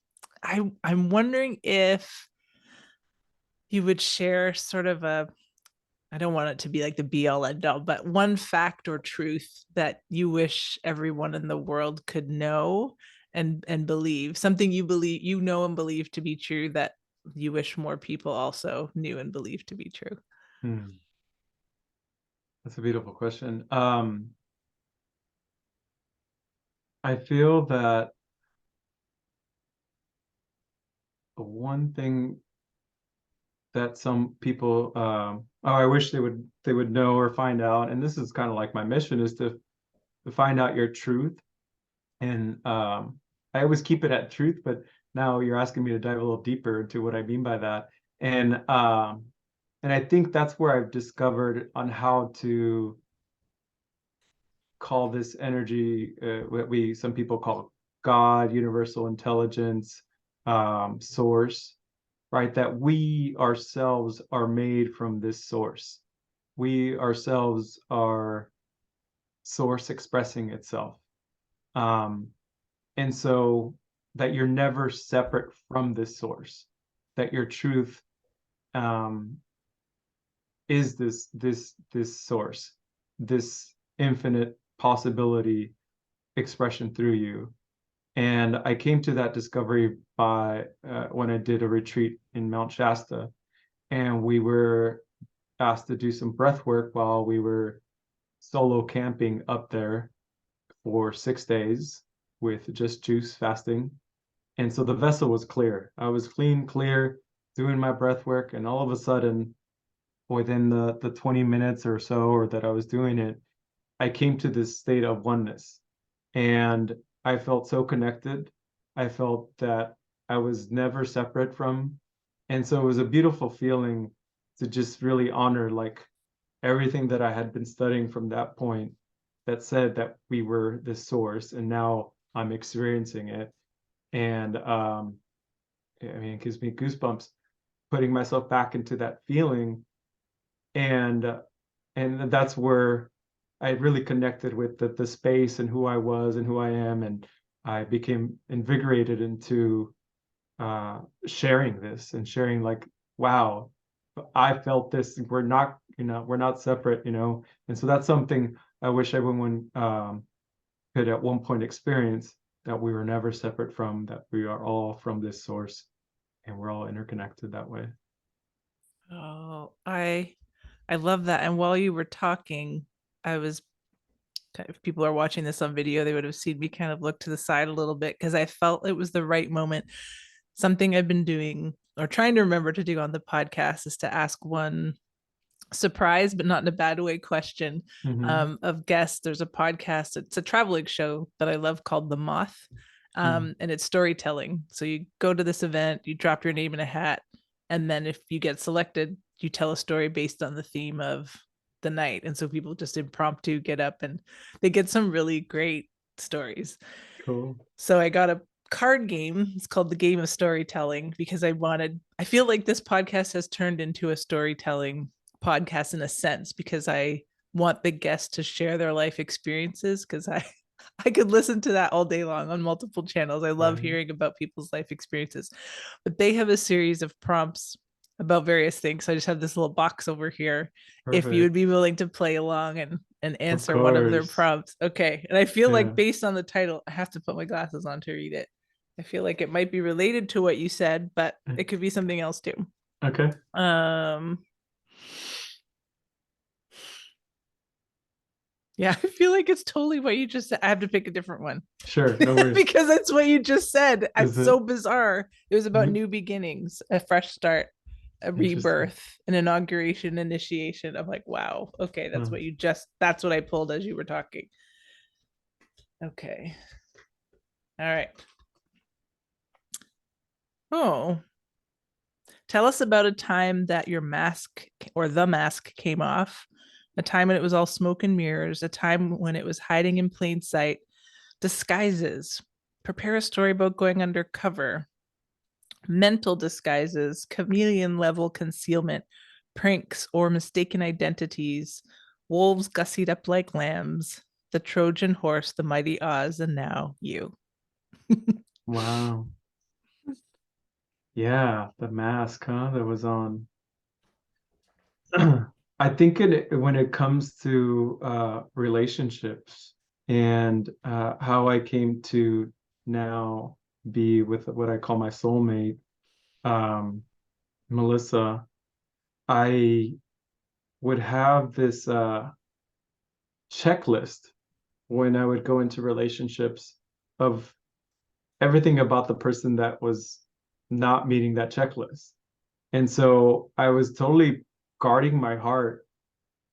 S1: I'm wondering if you would share sort of a, I don't want it to be like the be all end all, but one fact or truth that you wish everyone in the world could know and believe, something you believe, and believe to be true, that you wish more people also knew and believed to be true.
S2: Mm. That's a beautiful question. I feel that one thing that some people, oh, I wish they would know or find out, and this is kind of like my mission, is to find out your truth. And I always keep it at truth, but now you're asking me to dive a little deeper into what I mean by that. And I think that's where I've discovered on how to call this energy, what we some people call God, universal intelligence, source, right? That we ourselves are made from this source. We ourselves are source expressing itself. Um, and so that you're never separate from this source, that your truth um, is this source, this infinite possibility expression through you. And I came to that discovery by when I did a retreat in Mount Shasta, and we were asked to do some breath work while we were solo camping up there for 6 days with just juice fasting. And so the vessel was clear. I was clean, clear, doing my breath work, and all of a sudden, within the 20 minutes or so or that I was doing it, I came to this state of oneness. And I felt so connected. I felt that I was never separate from. And so it was a beautiful feeling to just really honor like everything that I had been studying from that point that said that we were the source, and now I'm experiencing it. And I mean, it gives me goosebumps putting myself back into that feeling. And and that's where I really connected with the space and who I was and who I am, and I became invigorated into sharing this and sharing like, wow, I felt this. We're not, we're not separate, And so that's something I wish everyone could at one point experience, that we were never separate from, that we are all from this source, and we're all interconnected that way.
S1: Oh, I love that. And while you were talking, I was if people are watching this on video, they would have seen me kind of look to the side a little bit because I felt it was the right moment. Something I've been doing or trying to remember to do on the podcast is to ask one surprise, but not in a bad way, question
S2: Mm-hmm.
S1: of guests. There's a podcast, it's a traveling show that I love called The Moth.
S2: Mm.
S1: And it's storytelling. So you go to this event, you drop your name in a hat, and then if you get selected, you tell a story based on the theme of the night. And so people just impromptu get up and they get some really great stories.
S2: Cool.
S1: So I got a card game. It's called the Game of Storytelling because I feel like this podcast has turned into a storytelling podcast in a sense because I want the guests to share their life experiences because I could listen to that all day long on multiple channels. I love
S2: Right.
S1: hearing about people's life experiences. But they have a series of prompts about various things. So I just have this little box over here. If you would
S2: Perfect.
S1: be willing to play along and
S2: Of
S1: answer one of their
S2: course.
S1: prompts. Okay. And I feel like
S2: Yeah.
S1: based on the title, I have to put my glasses on to read it. I feel like it might be related to what you said, but it could be something else too.
S2: Okay.
S1: Um yeah, I feel like it's totally what you just said. I have to pick a different one
S2: Sure. No worries.
S1: because that's what you just said.
S2: Is
S1: It's
S2: it
S1: so bizarre. It was about
S2: mm,
S1: new beginnings, a fresh start, a
S2: interesting?
S1: rebirth, an inauguration, initiation. I'm like, wow, okay,
S2: Hmm.
S1: that's what I pulled as you were talking. Okay. All right. Oh, tell us about a time that your mask or the mask came off, a time when it was all smoke and mirrors, a time when it was hiding in plain sight, disguises. Prepare a story about going undercover, mental disguises, chameleon level concealment, pranks or mistaken identities, wolves gussied up like lambs, the Trojan horse, the mighty Oz, and now you.
S2: Wow. Yeah, the mask, huh? That was on. I think when it comes to relationships and how I came to now be with what I call my soulmate, um, Melissa, I would have this checklist when I would go into relationships. of everything about the person that was not meeting that checklist. And so I was totally guarding my heart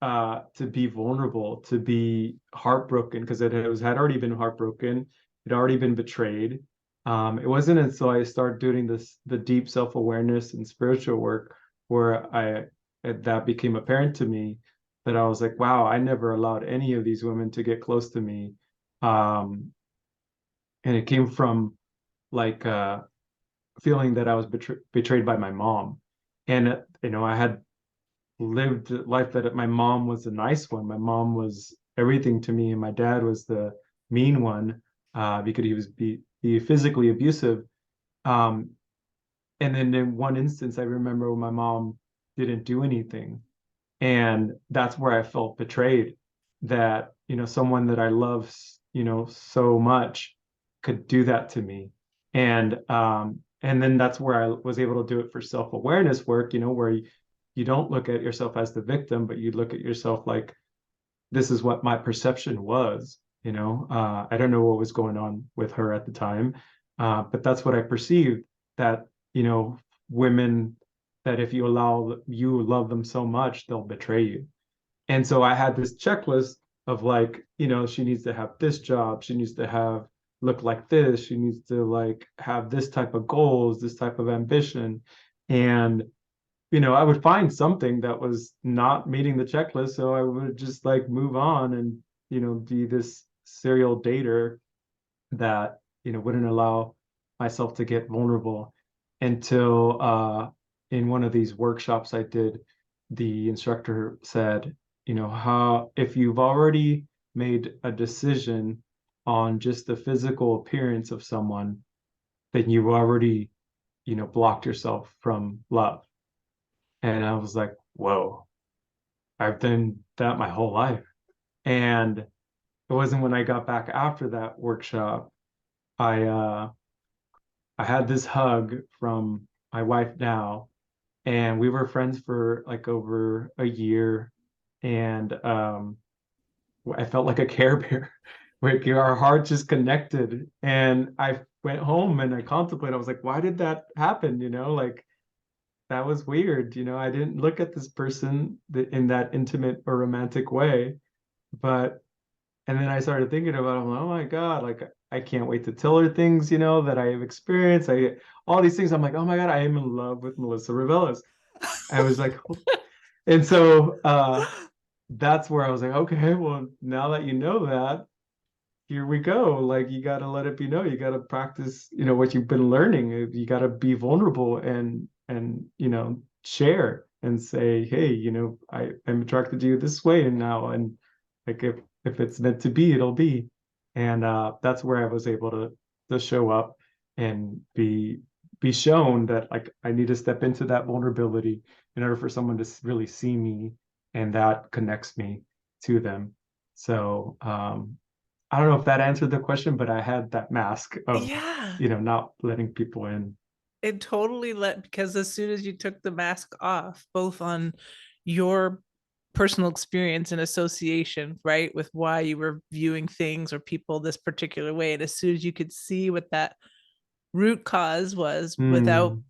S2: to be vulnerable, to be heartbroken, because had already been heartbroken, it already been betrayed. It wasn't until I started doing the deep self-awareness and spiritual work, where that became apparent to me, that I was like, wow, I never allowed any of these women to get close to me. Um, and it came from like feeling that I was betrayed by my mom. And I had lived a life that my mom was a nice one. My mom was everything to me, and my dad was the mean one, because he was be physically abusive. Um, and then in one instance, I remember when my mom didn't do anything, and that's where I felt betrayed, that someone that I love so much could do that to me. And then that's where I was able to do it for self-awareness work, where you don't look at yourself as the victim, but you look at yourself like, this is what my perception was. I don't know what was going on with her at the time, but that's what I perceived, that you know women, that if you love them so much, they'll betray you. And so I had this checklist of, like, she needs to have this job, she needs to have look like this, she needs to like have this type of goals, this type of ambition. And I would find something that was not meeting the checklist, so I would just like move on and be this serial dater that wouldn't allow myself to get vulnerable until in one of these workshops I did, the instructor said, how if you've already made a decision on just the physical appearance of someone, then you've already blocked yourself from love. And I was like, whoa, I've done that my whole life. And it wasn't when I got back after that workshop, I uh I had this hug from my wife now, and we were friends for like over a year. And I felt like a Care Bear. Like our hearts just connected. And I went home and I contemplated, I was like, why did that happen? Like, that was weird. I didn't look at this person in that intimate or romantic way. But and then I started thinking about it. I'm like, oh my God, like I can't wait to tell her things, that I have experienced. All these things. I'm like, oh my God, I am in love with Melissa Ravelis. I was like, and so that's where I was like, okay, well, now that you know that, here we go. Like, you got to let it be known. You got to practice, what you've been learning. You got to be vulnerable and share and say, hey, I'm attracted to you this way, and now, and like, if it's meant to be, it'll be. And that's where I was able to show up and be shown that, like, I need to step into that vulnerability in order for someone to really see me, and that connects me to them. So I don't know if that answered the question, but I had that mask of,
S1: Yeah,
S2: not letting people in.
S1: it totally let, because as soon as you took the mask off, both on your personal experience and association, right, with why you were viewing things or people this particular way, and as soon as you could see what that root cause was without
S2: Mm,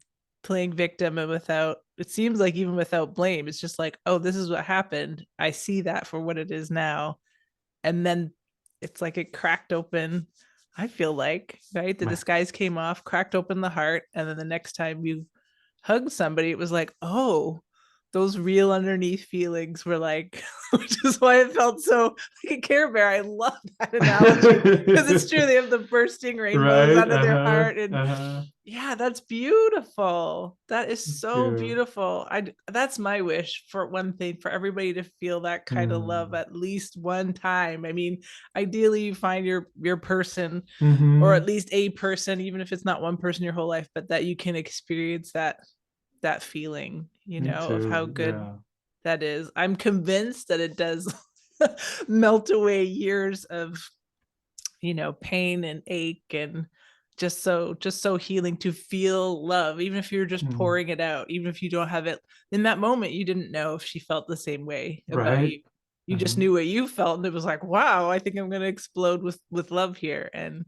S1: playing victim and without, it seems like even without blame, it's just like, oh, this is what happened, I see that for what it is now. And then it's like it cracked open, I feel like, right, the
S2: my,
S1: disguise came off, cracked open the heart, and then the next time you hug somebody, it was like, oh, those real underneath feelings were like, which is why it felt so like a Care Bear. I love that analogy because it's true. They have the bursting rainbows
S2: right?
S1: out of their heart, and
S2: Uh-huh.
S1: yeah, that's beautiful. That is
S2: Thank
S1: so
S2: you.
S1: beautiful. That's my wish, for one thing, for everybody to feel that kind of love
S2: Mm.
S1: at least one time. I mean, ideally you find your person, or at
S2: Mm-hmm.
S1: least a person, even if it's not one person your whole life, but that you can experience that feeling,
S2: Me
S1: of how
S2: too.
S1: good
S2: Yeah.
S1: that is. I'm convinced that it does melt away years of, pain and ache, and just so healing to feel love, even if you're just
S2: Mm.
S1: pouring it out, even if you don't have it in that moment. You didn't know if she felt the same way about
S2: Right.
S1: you. You just
S2: Uh-huh.
S1: knew what you felt, and it was like, wow, I think I'm going to explode with love here. And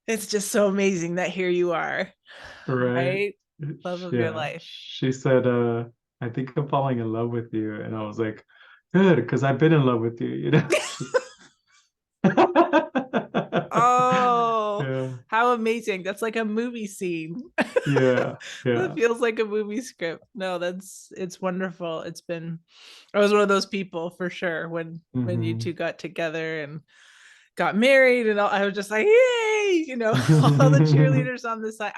S1: It's just so amazing that here you are,
S2: Right.
S1: right? Love of your
S2: Yeah.
S1: life.
S2: She said, I think I'm falling in love with you. And I was like, good, because I've been in love with you, you know?
S1: Oh,
S2: Yeah.
S1: how amazing. That's like a movie scene.
S2: Yeah.
S1: That
S2: Yeah.
S1: feels like a movie script. No, it's wonderful. I was one of those people for sure when you two
S2: Hmm.
S1: got together and got married and all, I was just like, yay, all the cheerleaders on the side.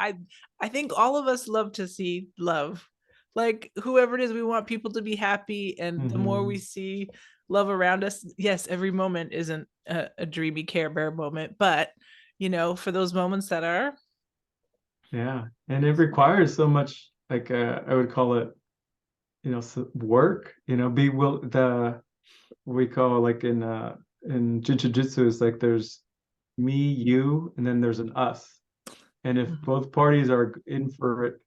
S1: I think all of us love to see love. Like whoever it is, we want people to be happy. And the more we
S2: Hmm.
S1: see love around us, yes, every moment isn't a dreamy Care Bear moment, but for those moments that are,
S2: Yeah. And it requires so much, like, I would call it, work, be will the we call like in jiu-jitsu is like there's me, you, and then there's an us. And if both parties are in for it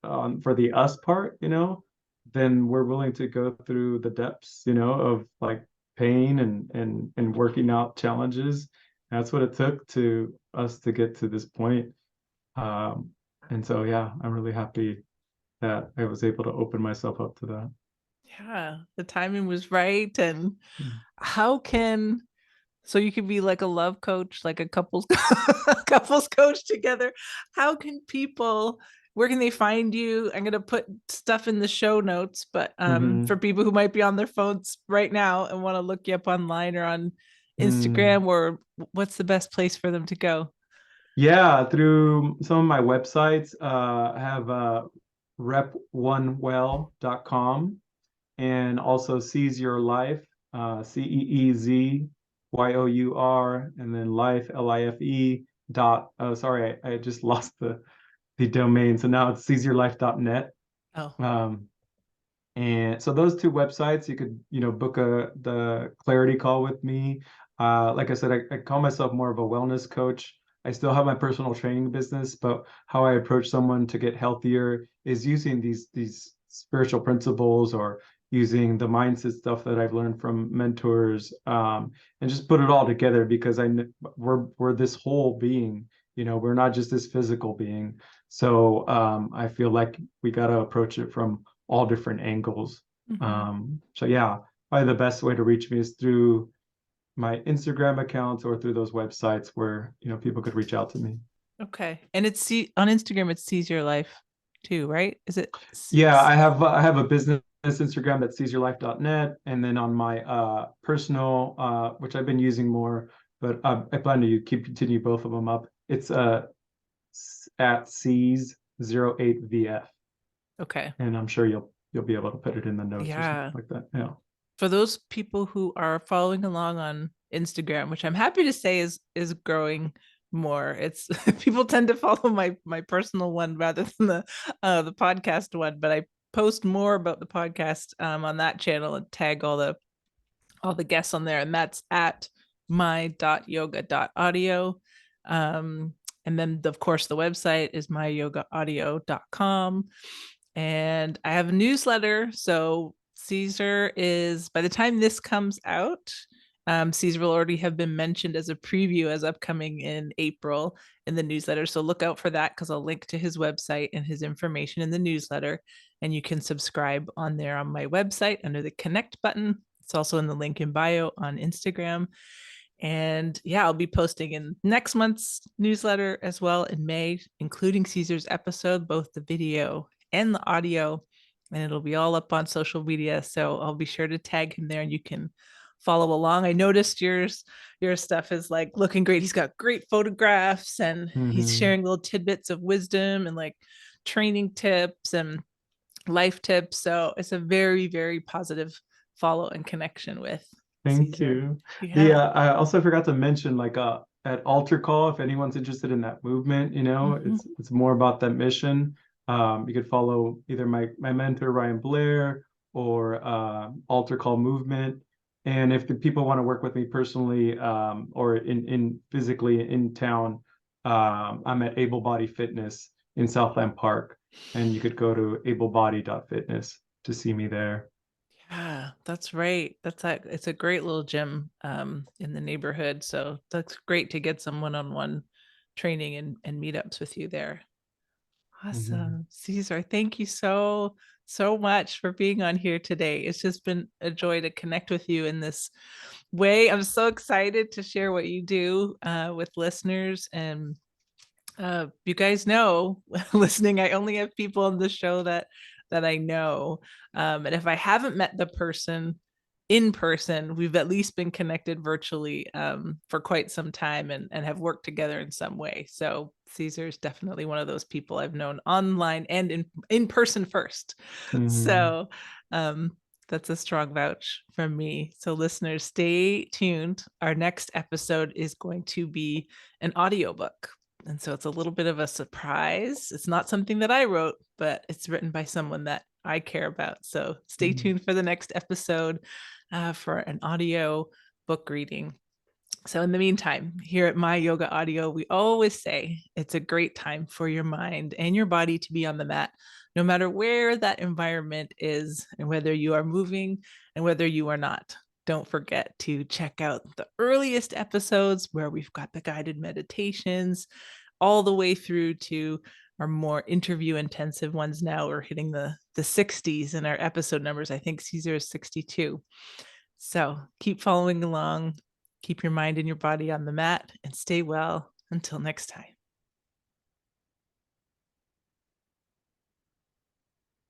S2: for the us part, then we're willing to go through the depths, of like pain and working out challenges. That's what it took to us to get to this point. Um, and so yeah, I'm really happy that I was able to open myself up to that.
S1: yeah, the timing was right. And how can so you could be like a love coach, like a couples couples coach together. How can people where can they find you? I'm gonna put stuff in the show notes, but for
S2: Mm-hmm.
S1: people who might be on their phones right now and want to look you up online or on
S2: Mm.
S1: Instagram, or what's the best place for them to go?
S2: Yeah, through some of my websites, I have rep1well.com and also Ceez Your Life, CeeZyour, and then life, Life dot, oh, sorry, I just lost the domain. So now it's ceaseyourlife.net.
S1: Oh,
S2: Um, and so those two websites, you could, book the clarity call with me. Like I said, I call myself more of a wellness coach. I still have my personal training business, but how I approach someone to get healthier is using these spiritual principles or using the mindset stuff that I've learned from mentors, and just put it all together because we're this whole being. We're not just this physical being. So I feel like we got to approach it from all different angles.
S1: mhm.
S2: So yeah, probably the best way to reach me is through my Instagram accounts or through those websites where, people could reach out to me.
S1: Okay. And on Instagram, it's Seize Your Life too, right? Is it?
S2: Yeah, I have a business Instagram that's ceaseyourlife.net, and then on my personal, which I've been using more, but I plan to continue both of them up. It's at Ceez08VF,
S1: Okay.
S2: and I'm sure you'll be able to put it in the notes or something
S1: Yeah.
S2: like that. Yeah.
S1: For those people who are following along on Instagram, which I'm happy to say is growing more. It's people tend to follow my personal one rather than the podcast one, but I post more about the podcast on that channel and tag all the guests on there, and that's at my.yoga.audio. Um, and then, of course, the website is myyogaaudio.com. And I have a newsletter. So, Caesar is, by the time this comes out, Caesar will already have been mentioned as a preview as upcoming in April in the newsletter. So, look out for that because I'll link to his website and his information in the newsletter. And you can subscribe on there on my website under the connect button. It's also in the link in bio on Instagram. And yeah, I'll be posting in next month's newsletter as well in May, including Caesar's episode, both the video and the audio. And it'll be all up on social media. So I'll be sure to tag him there and you can follow along. I noticed your stuff is like looking great. He's got great photographs and he's
S2: Mm-hmm.
S1: sharing little tidbits of wisdom and like training tips and life tips. So it's a very, very positive follow and connection with
S2: Thank
S1: Caesar.
S2: you. The
S1: Yeah.
S2: I also forgot to mention like at Altar Call, if anyone's interested in that movement,
S1: Mhm.
S2: it's more about that mission. You could follow either my mentor Ryan Blair or Altar Call Movement. And if the people want to work with me personally, or in physically in town, I'm at Able Body Fitness in Southland Park, and you could go to ablebody.fitness to see me there.
S1: Yeah, that's right. It's a great little gym in the neighborhood. So that's great to get some one-on-one training and meetups with you there.
S2: Mhm.
S1: Awesome. Cesar, thank you so much for being on here today. It's just been a joy to connect with you in this way. I'm so excited to share what you do with listeners. And you guys know, listening, I only have people on the show that I know. And if I haven't met the person in person, we've at least been connected virtually for quite some time and have worked together in some way. So Cesar is definitely one of those people I've known online and in person first.
S2: Mhm.
S1: So um, that's a strong vouch from me. So listeners, stay tuned. Our next episode is going to be an audiobook. And so it's a little bit of a surprise. It's not something that I wrote, but it's written by someone that I care about. So stay
S2: Mhm.
S1: tuned for the next episode for an audio book reading. So, in the meantime, here at My Yoga Audio, we always say it's a great time for your mind and your body to be on the mat, no matter where that environment is and whether you are moving and whether you are not. Don't forget to check out the earliest episodes where we've got the guided meditations all the way through to our more interview intensive ones. Now we're hitting the 60s in our episode numbers. I think Caesar is 62. So keep following along, keep your mind and your body on the mat, and stay well until next time.